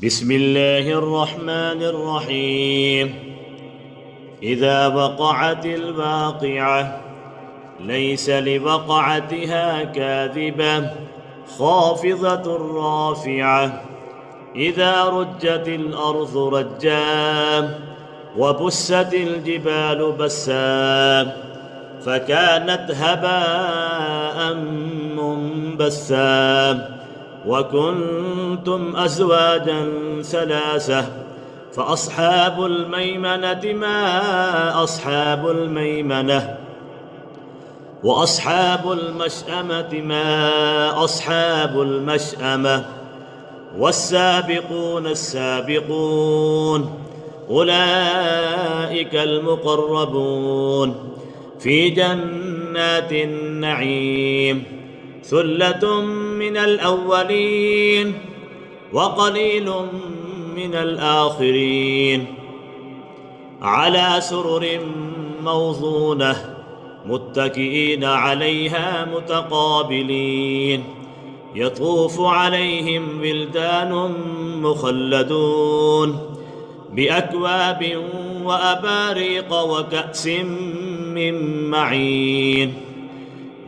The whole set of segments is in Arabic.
بسم الله الرحمن الرحيم. إذا وقعت الواقعة ليس لوقعتها كاذبة خافضة رافعة إذا رجت الأرض رجا وبست الجبال بسا فكانت هباء منبثا وكنتم أزواجا ثلاثة فأصحاب الميمنة ما أصحاب الميمنة وأصحاب المشأمة ما أصحاب المشأمة والسابقون السابقون أولئك المقربون في جنات النعيم ثلة من الأولين وقليل من الآخرين على سرر موضونة متكئين عليها متقابلين يطوف عليهم ولدان مخلدون بأكواب وأباريق وكأس من معين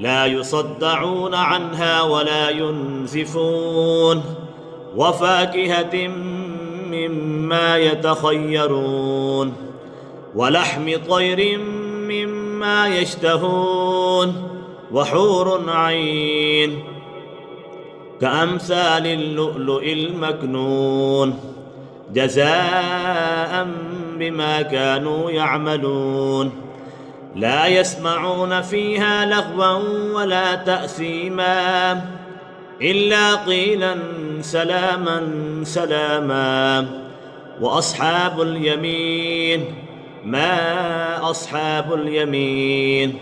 لا يصدعون عنها ولا ينزفون وفاكهة مما يتخيرون ولحم طير مما يشتهون وحور عين كأمثال اللؤلؤ المكنون جزاء بما كانوا يعملون لا يسمعون فيها لغوا ولا تأثيما إلا قيلا سلاما سلاما وأصحاب اليمين ما أصحاب اليمين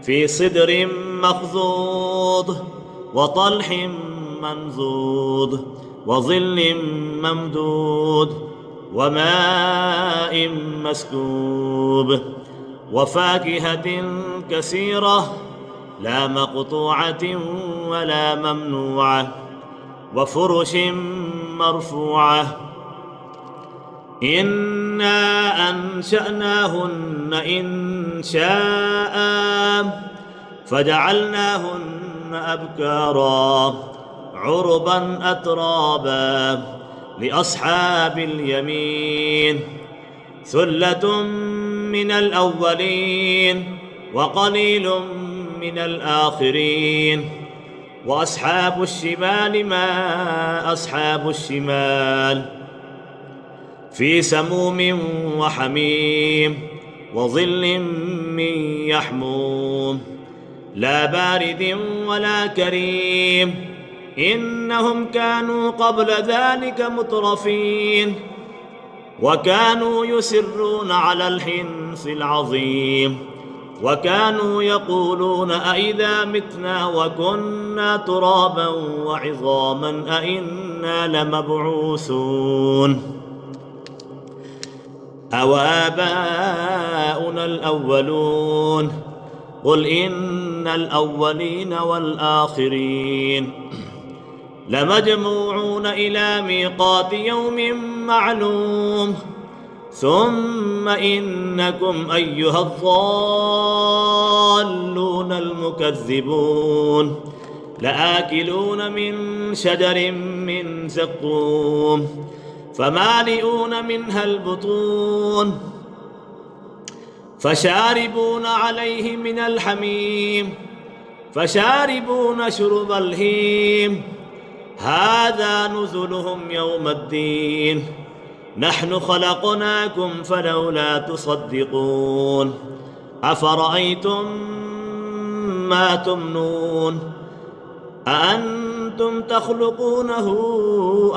في صدر مخضود وطلح منضود وظل ممدود وماء مسكوب وفاكهة كثيرة لا مقطوعة ولا ممنوعة وفرش مرفوعة إنا أنشأناهن إنشاء فجعلناهن أبكارا عربا أترابا لأصحاب اليمين ثلة من الأولين وقليل من الآخرين وأصحاب الشمال ما أصحاب الشمال في سموم وحميم وظل من يحموم لا بارد ولا كريم إنهم كانوا قبل ذلك مترفين وكانوا يسرون على الحنث العظيم وكانوا يقولون أئذا متنا وكنا ترابا وعظاما أئنا لمبعوثون أوآباؤنا الأولون قل إن الأولين والآخرين لمجموعون إلى ميقات يوم معلوم ثم إنكم أيها الضالون المكذبون لآكلون من شجر من زقوم فمالئون منها البطون فشاربون عليه من الحميم فشاربون شرب الهيم هذا نزلهم يوم الدين نحن خلقناكم فلولا تصدقون أفرأيتم ما تمنون أأنتم تخلقونه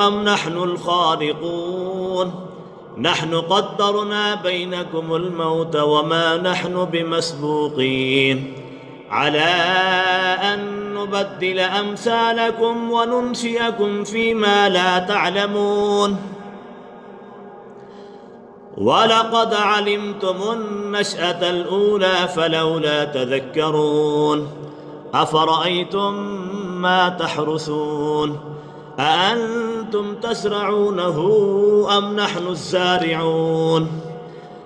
أم نحن الخالقون نحن قدرنا بينكم الموت وما نحن بمسبوقين على أن نبدل أمثالكم وننشئكم فيما لا تعلمون ولقد علمتم النشأة الأولى فلولا تذكرون أفرأيتم ما تحرثون أأنتم تزرعونه أم نحن الزارعون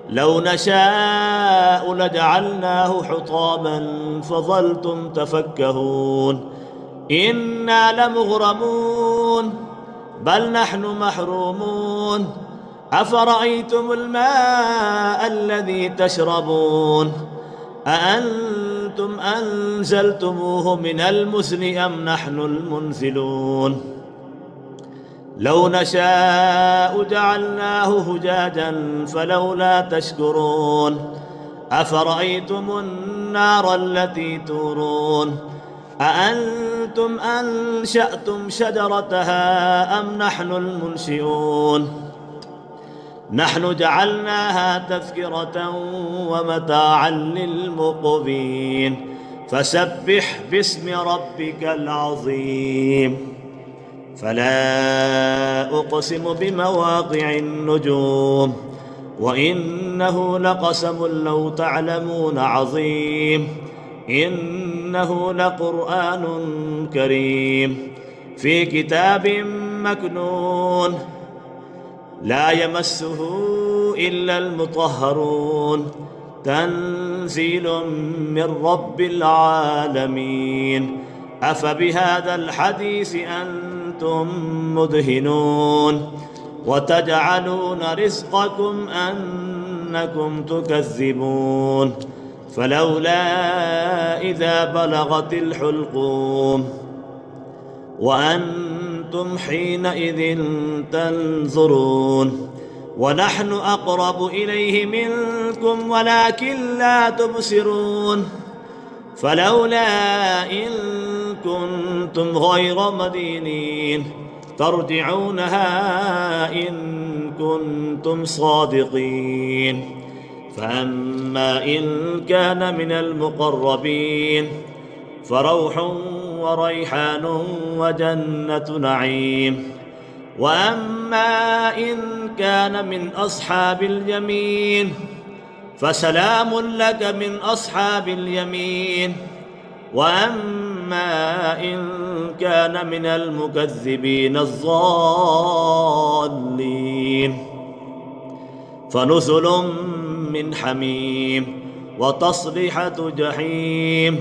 لو نشاء لجعلناه حطاما فظلتم تفكهون إنا لمغرمون بل نحن محرومون أفرأيتم الماء الذي تشربون أأنتم أنزلتموه من المزن أم نحن المنزلون لو نشاء جعلناه هجاجا فلولا تشكرون أفرأيتم النار التي تورون أأنتم أنشأتم شجرتها أم نحن المنشئون نحن جعلناها تذكرة ومتاعا للمقوين فسبح باسم ربك العظيم فلا أقسم بمواقع النجوم وإنه لقسم لو تعلمون عظيم إنه لقرآن كريم في كتاب مكنون لا يمسه إلا المطهرون تنزيل من رب العالمين أفبهذا الحديث أنتم مدهنون وتجعلون رزقكم أنكم تكذبون فلولا إذا بلغت الحلقوم وأنتم حينئذ تنظرون ونحن أقرب إليه منكم ولكن لا تبصرون فلولا إن كنتم غير مدينين ترجعونها إن كنتم صادقين فأما إن كان من المقربين فروح وريحان وجنة نعيم وأما إن كان من أصحاب اليمين فسلام لك من أصحاب اليمين وأما إن كان من المكذبين الضالين فنزل من حميم وتصليحة جحيم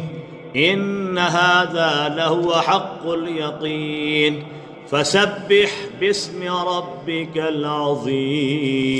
إن هذا لهو حق اليقين فسبح باسم ربك العظيم